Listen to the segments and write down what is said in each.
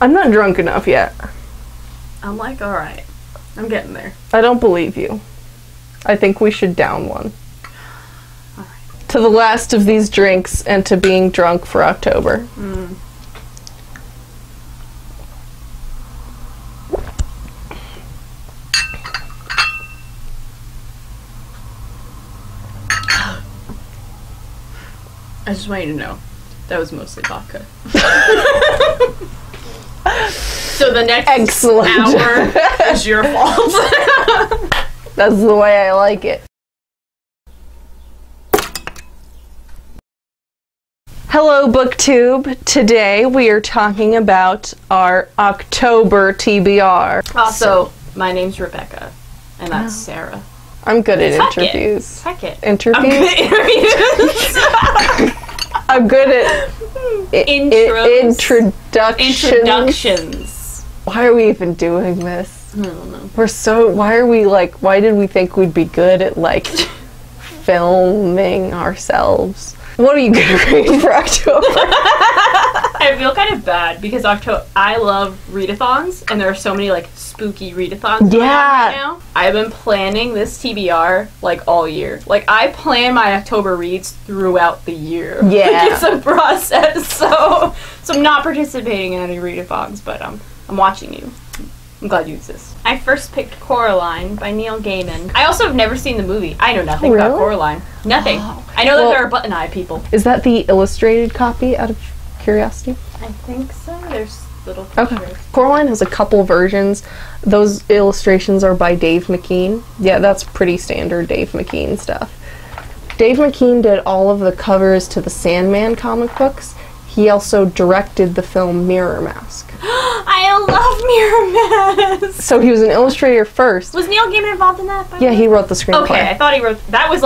I'm not drunk enough yet. I'm like, alright. I'm getting there. I don't believe you. I think we should down one. Alright. To the last of these drinks and to being drunk for October. I just want you to know, that was mostly vodka. So the next hour is your fault. That's the way I like it. Hello, BookTube. Today we are talking about our October TBR. Also, my name's Rebecca, and that's Sarah. I'm good at interviews. Heck it. Interviews? I'm good at introductions. Why are we even doing this? I don't know. Why did we think we'd be good at, like, filming ourselves? What are you gonna read for October? I feel kind of bad because I love readathons, and there are so many like spooky readathons going on right now. I've been planning this TBR like all year. Like I plan my October reads throughout the year. Yeah, like, it's a process. So I'm not participating in any readathons, but I'm watching you. I'm glad you exist. I first picked Coraline by Neil Gaiman. I also have never seen the movie. I know nothing about Coraline. Nothing. Oh. I know that there are button eye people. Is that the illustrated copy, out of curiosity? I think so. There's little pictures. Okay. Coraline has a couple versions. Those illustrations are by Dave McKean. Yeah, that's pretty standard Dave McKean stuff. Dave McKean did all of the covers to the Sandman comic books. He also directed the film Mirror Mask. I love Mirror Mask! So he was an illustrator first. Was Neil Gaiman involved in that? Yeah, he wrote the screenplay. Okay, I thought he wrote... That was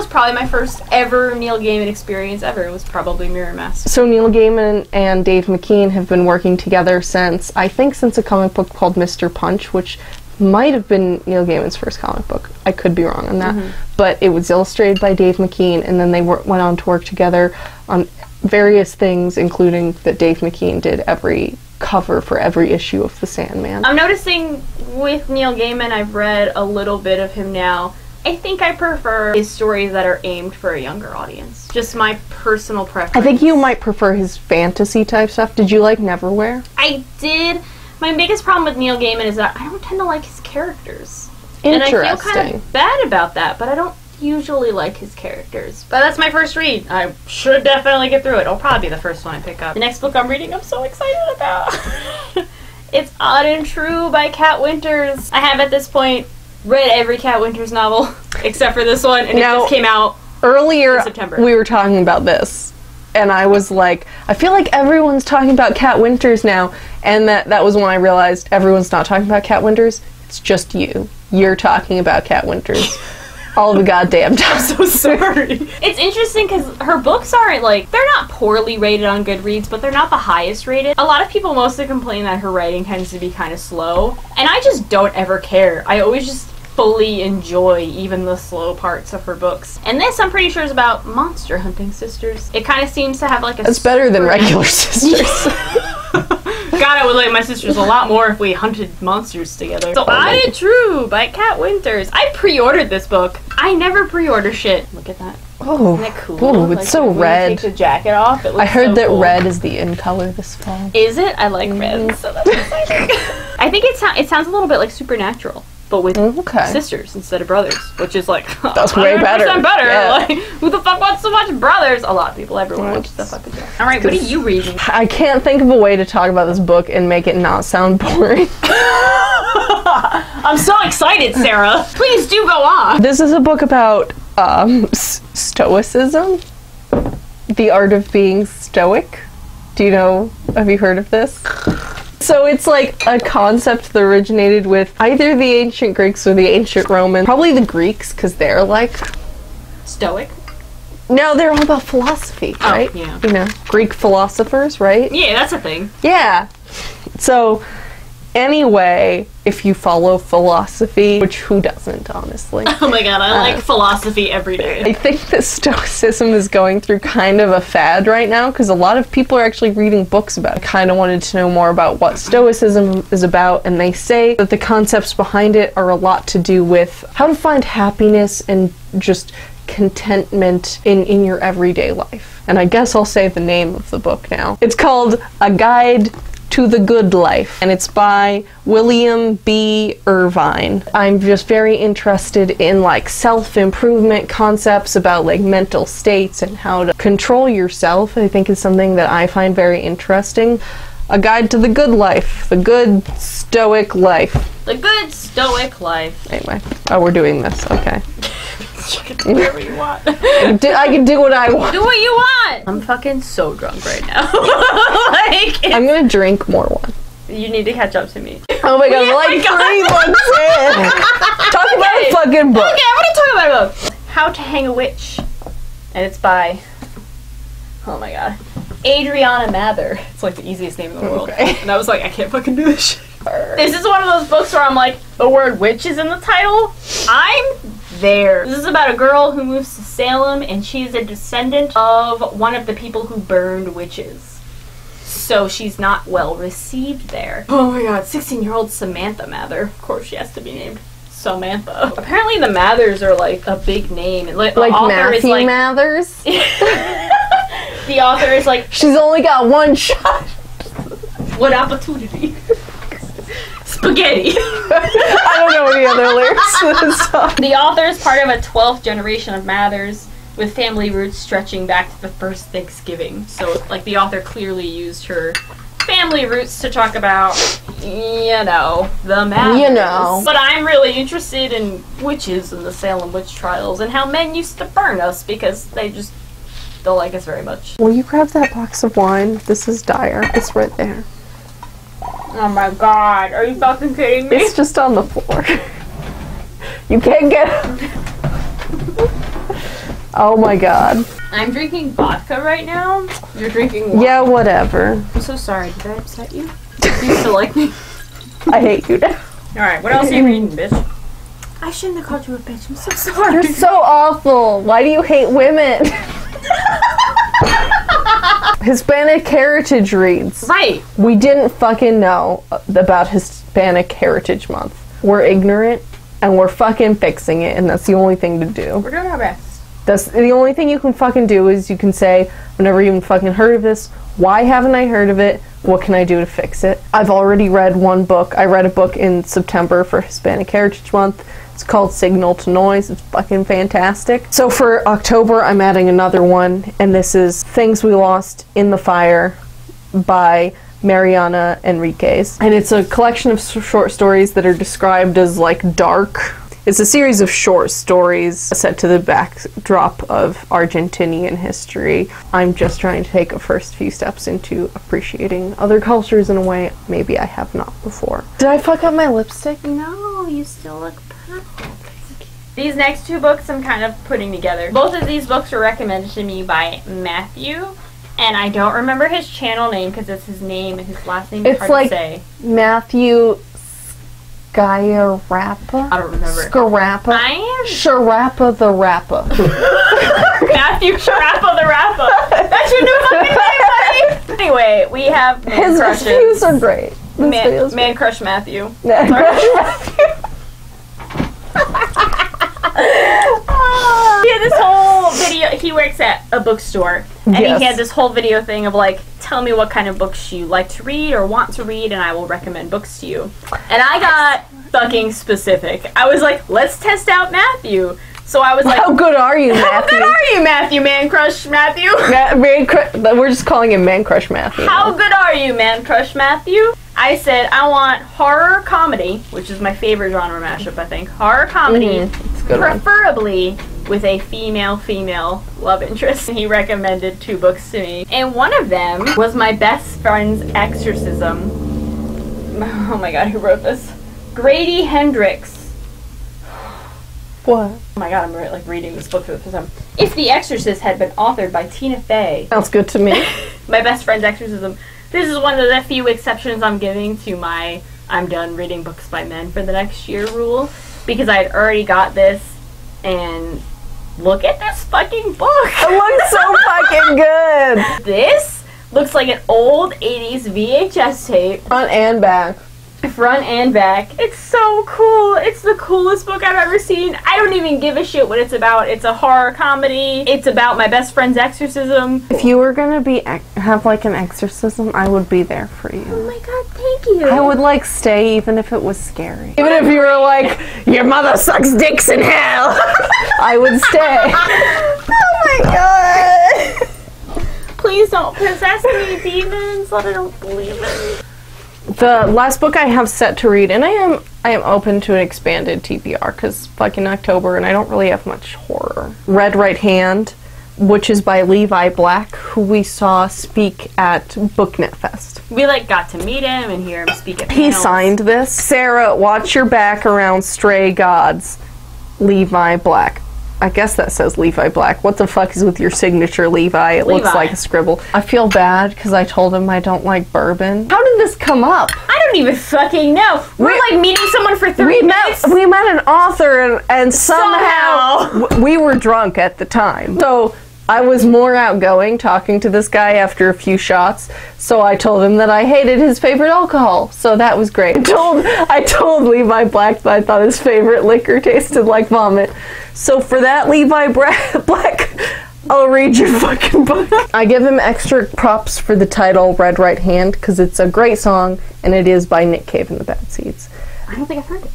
probably my first ever Neil Gaiman experience ever. It was probably Mirror Mask. So Neil Gaiman and Dave McKean have been working together since a comic book called Mr. Punch, which might have been Neil Gaiman's first comic book. I could be wrong on that. But it was illustrated by Dave McKean, and then they went on to work together on various things, including that Dave McKean did every cover for every issue of The Sandman. I'm noticing with Neil Gaiman, I've read a little bit of him now. I think I prefer his stories that are aimed for a younger audience. Just my personal preference. I think you might prefer his fantasy type stuff. Did you like Neverwhere? I did. My biggest problem with Neil Gaiman is that I don't tend to like his characters. Interesting. And I feel kind of bad about that, but I don't usually like his characters. But that's my first read. I should definitely get through it. It'll probably be the first one I pick up. The next book I'm reading I'm so excited about. It's Odd and True by Kat Winters. I have at this point read every Kat Winters novel except for this one, and it just came out earlier in September. We were talking about this, and I was like, I feel like everyone's talking about Kat Winters now, and that was when I realized everyone's not talking about Kat Winters. It's just you. You're talking about Kat Winters. All the goddamn time. I'm so sorry. It's interesting because her books aren't like, they're not poorly rated on Goodreads, but they're not the highest rated. A lot of people mostly complain that her writing tends to be kind of slow, and I just don't ever care. I always just fully enjoy even the slow parts of her books. And this, I'm pretty sure, is about monster hunting sisters. It kind of seems to have like a... It's better than regular sisters. God, I would like my sisters a lot more if we hunted monsters together. So, Odd and True by Kat Winters. I pre-ordered this book. I never pre-order shit. Look at that. Oh, isn't that cool? Ooh, it's like, so red. Take the jacket off. It looks I heard that cool. red is the in color this fall. Is it? I like red, so that's exciting. I think it sounds a little bit like Supernatural, but with sisters instead of brothers, which is like that's way better. Yeah. Like, who the fuck wants so much brothers? A lot of people. Everyone watches the fucking show. All right, what are you reading? I can't think of a way to talk about this book and make it not sound boring. I'm so excited, Sarah. Please do go on. This is a book about stoicism, the art of being stoic. Have you heard of this? So it's like a concept that originated with either the ancient Greeks or the ancient Romans. Probably the Greeks, because they're like... stoic? No, they're all about philosophy, right? Oh, yeah. Greek philosophers, right? Yeah, that's a thing. Yeah. So Anyway, if you follow philosophy, which who doesn't, honestly? Oh my god, I like philosophy every day. I think that Stoicism is going through kind of a fad right now because a lot of people are actually reading books about it. I kind of wanted to know more about what Stoicism is about, and they say that the concepts behind it are a lot to do with how to find happiness and just contentment in your everyday life. And I guess I'll say the name of the book now. It's called A Guide to the Good Life, and it's by William B. Irvine. I'm just very interested in like self-improvement concepts about like mental states and how to control yourself. I think is something that I find very interesting. A Guide to the Good Life, the good stoic life. The good stoic life. Anyway, oh, we're doing this, okay. You can do whatever you want. I can do what I want. Do what you want! I'm fucking so drunk right now. I'm gonna drink more wine. You need to catch up to me. Oh my god, we're like 3 books in. Talk about a fucking book. Okay, I'm gonna talk about a book. How to Hang a Witch. And it's by, oh my god, Adriana Mather. It's like the easiest name in the world. Okay. And I was like, I can't fucking do this shit. This is one of those books where I'm like, the word witch is in the title. I'm there. This is about a girl who moves to Salem, and she's a descendant of one of the people who burned witches. So she's not well received there. Oh my god, 16-year-old Samantha Mather. Of course she has to be named Samantha. Apparently the Mathers are like a big name. And like Matthew Mathers? The author is like, she's only got one shot. What opportunity? Spaghetti. I don't know any other lyrics to this song. The author is part of a 12th generation of Mathers with family roots stretching back to the first Thanksgiving. So, like, the author clearly used her family roots to talk about, you know, the Mathers. You know. But I'm really interested in witches and the Salem witch trials and how men used to burn us because they just don't like us very much. Will you grab that box of wine? This is dire. It's right there. Oh my god, are you fucking kidding me? It's just on the floor. You can't get it. Oh my god. I'm drinking vodka right now. You're drinking wine. Yeah, whatever. I'm so sorry. Did I upset you? Do you still like me? I hate you now. Alright, what else are you reading, bitch? I shouldn't have called you a bitch. I'm so sorry. You're so awful. Why do you hate women? Hispanic Heritage reads. Right. We didn't fucking know about Hispanic Heritage Month. We're ignorant, and we're fucking fixing it, and that's the only thing to do. We're doing our best. That's the only thing you can fucking do is you can say, I've never even fucking heard of this. Why haven't I heard of it? What can I do to fix it? I've already read one book. I read a book in September for Hispanic Heritage Month. It's called Signal to Noise. It's fucking fantastic. So for October, I'm adding another one, and this is Things We Lost in the Fire by Mariana Enriquez. And it's a collection of short stories that are described as, like, dark. It's a series of short stories set to the backdrop of Argentinian history. I'm just trying to take a first few steps into appreciating other cultures in a way maybe I have not before. Did I fuck up my lipstick? No, you still look perfect. These next two books I'm kind of putting together. Both of these books were recommended to me by Matthew, and I don't remember his channel name because it's his name and his last name is hard to say. Matthew Scarappa? I don't remember. Scarappa? I am Sharappa the Rappa. Matthew Sharappa the Rappa. That's your new fucking name, buddy. Anyway, we have man crushes. His views are great. Man Crush Matthew. Man Crush Matthew. He had this whole video. He works at a bookstore, and he had this whole video thing of like, tell me what kind of books you like to read or want to read, and I will recommend books to you. And I got fucking specific. I was like, let's test out Matthew. So I was like, how good are you, Matthew? How good are you, Matthew? Man Crush Matthew? We're just calling him Man Crush Matthew. How good are you, Man Crush Matthew? I said, I want horror comedy, which is my favorite genre mashup, I think. Horror comedy, preferably with a female love interest. And he recommended two books to me. And one of them was my best friend's exorcism. Oh my god, who wrote this? Grady Hendrix. What? Oh my god, I'm like reading this book for the first time. If The Exorcist had been authored by Tina Fey. Sounds good to me. My best friend's exorcism. This is one of the few exceptions I'm giving to my I'm done reading books by men for the next year rule, because I had already got this, and look at this fucking book. It looks so fucking good. This looks like an old 80s VHS tape. Front and back. Front and back. It's so cool. It's the coolest book I've ever seen. I don't even give a shit what it's about. It's a horror comedy. It's about my best friend's exorcism. If you were gonna have like an exorcism, I would be there for you. Oh my god, thank you. I would like stay even if it was scary. Even if you were like, your mother sucks dicks in hell, I would stay. Oh my god. Please don't possess me, demons, that I don't believe in. The last book I have set to read, and I am open to an expanded TBR because fucking October, and I don't really have much horror. Red Right Hand, which is by Levi Black, who we saw speak at BookNet Fest. We got to meet him and hear him speak at panels. He signed this. Sarah, watch your back around stray gods. Levi Black. I guess that says Levi Black. What the fuck is with your signature, Levi? It looks like a scribble. I feel bad because I told him I don't like bourbon. How did this come up? I don't even fucking know. We're meeting someone for 3 minutes. We met an author and somehow we were drunk at the time. So I was more outgoing talking to this guy after a few shots, so I told him that I hated his favorite alcohol, so that was great. I told Levi Black that I thought his favorite liquor tasted like vomit. So for that, Levi Black, I'll read your fucking book. I give him extra props for the title, Red Right Hand, because it's a great song, and it is by Nick Cave and the Bad Seeds. I don't think I've heard it.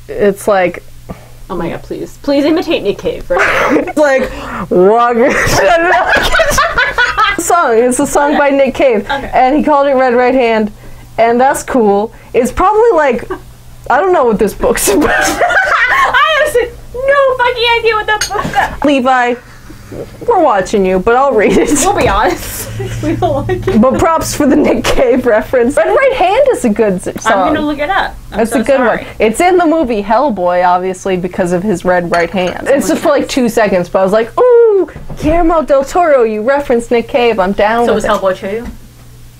It's like... Oh my god, please. Please imitate Nick Cave right now. It's like, It's a song by Nick Cave. Okay. And he called it Red Right Hand. And that's cool. It's probably like, I don't know what this book's about. I have no fucking idea what that book's about. Levi, we're watching you, but I'll read it. We'll be honest. We don't like it. But props for the Nick Cave reference. Red Right Hand is a good song. I'm gonna look it up. It's a good one. It's in the movie Hellboy, obviously, because of his red right hand. It's just for like 2 seconds, but I was like, ooh, Guillermo del Toro, you referenced Nick Cave, I'm down with it. So was Hellboy 2?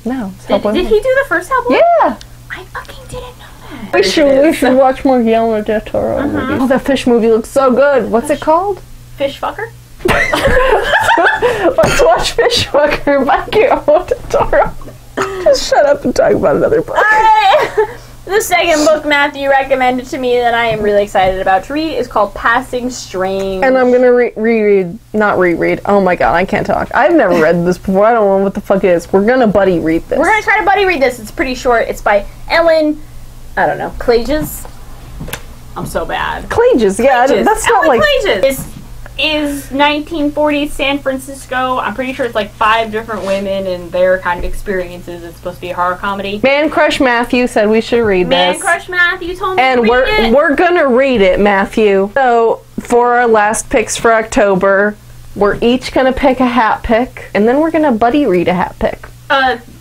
No. Did he do the first Hellboy? Yeah. I fucking didn't know that. We should watch more Guillermo del Toro movies. Oh, that fish movie looks so good. What's it called? Fish Fucker? Let's watch Fish Fucker by Guillermo del Toro. Just shut up and talk about another book. Alright. The second book Matthew recommended to me that I am really excited about to read is called Passing Strange. And I'm gonna reread. Oh my god, I can't talk. I've never read this before. I don't know what the fuck it is. We're gonna buddy read this. We're gonna try to buddy read this. It's pretty short. It's by Ellen, I don't know, Klages? I'm so bad. Klages, yeah. Klages. That's not Ellen like... Klages. This is 1940s San Francisco. I'm pretty sure it's like 5 different women and their kind of experiences. It's supposed to be a horror comedy. Man Crush Matthew said we should read this. Man Crush Matthew told me to read it. And we're gonna read it, Matthew. So, for our last picks for October, we're each gonna pick a hat pick, and then we're gonna buddy read a hat pick.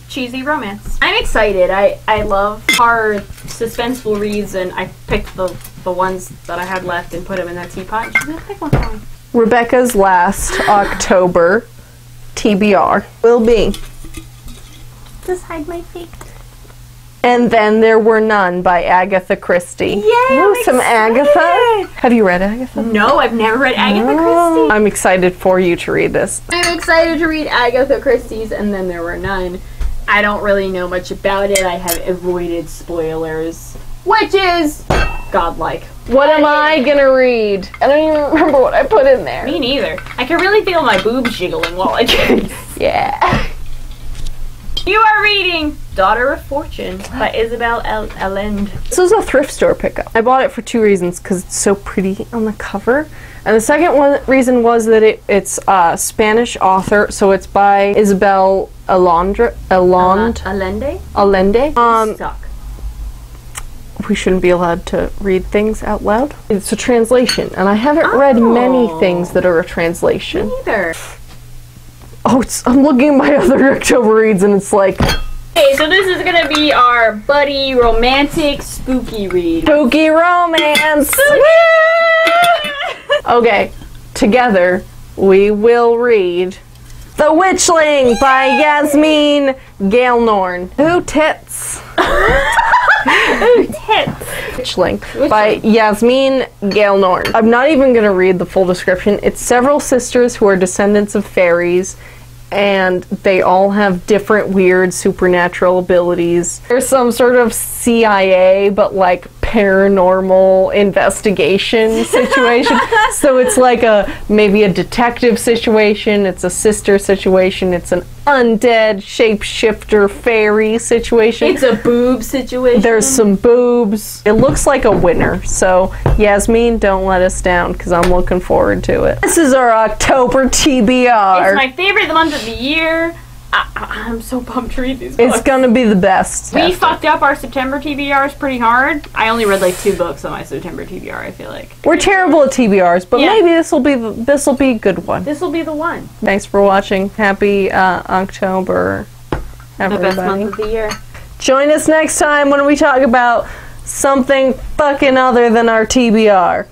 Cheesy romance. I'm excited. I love horror suspenseful reads, and I picked the ones that I had left and put them in that teapot. I'm gonna pick one for me. Rebecca's last October TBR will be Just hide my feet. And Then There Were None by Agatha Christie. Yay! Some Agatha. Have you read Agatha? No, I've never read Agatha Christie. I'm excited for you to read this. I'm excited to read Agatha Christie's And Then There Were None. I don't really know much about it. I have avoided spoilers, which is godlike. What am I gonna read? I don't even remember what I put in there. Me neither. I can really feel my boobs jiggling while I do. Yeah. You are reading Daughter of Fortune by Isabel Allende. This was a thrift store pickup. I bought it for 2 reasons, because it's so pretty on the cover. And the second reason was that it's a Spanish author, so it's by Isabel Allende. Suck. We shouldn't be allowed to read things out loud. It's a translation, and I haven't read many things that are a translation. Me neither. Oh, I'm looking at my other October reads, and it's like... Okay, so this is gonna be our buddy romantic spooky read. Spooky romance! Okay, together we will read The Witchling by Yasmin Gale-Norn. Who tits? Ooh, tits. Witchling by Yasmin Gale-Norn. I'm not even going to read the full description. It's several sisters who are descendants of fairies, and they all have different weird supernatural abilities. There's some sort of CIA, but like paranormal investigation situation. So it's like maybe a detective situation, it's a sister situation, it's an undead shapeshifter fairy situation. It's a boob situation. There's some boobs. It looks like a winner. So Yasmin, don't let us down, because I'm looking forward to it. This is our October TBR. It's my favorite month of the year. I'm so pumped to read these books. It's gonna be the best. We fucked up our September TBRs pretty hard. I only read like 2 books on my September TBR, I feel like. We're terrible at TBRs, but maybe this will be a good one. This will be the one. Thanks for watching. Happy October, everybody. The best month of the year. Join us next time when we talk about something fucking other than our TBR.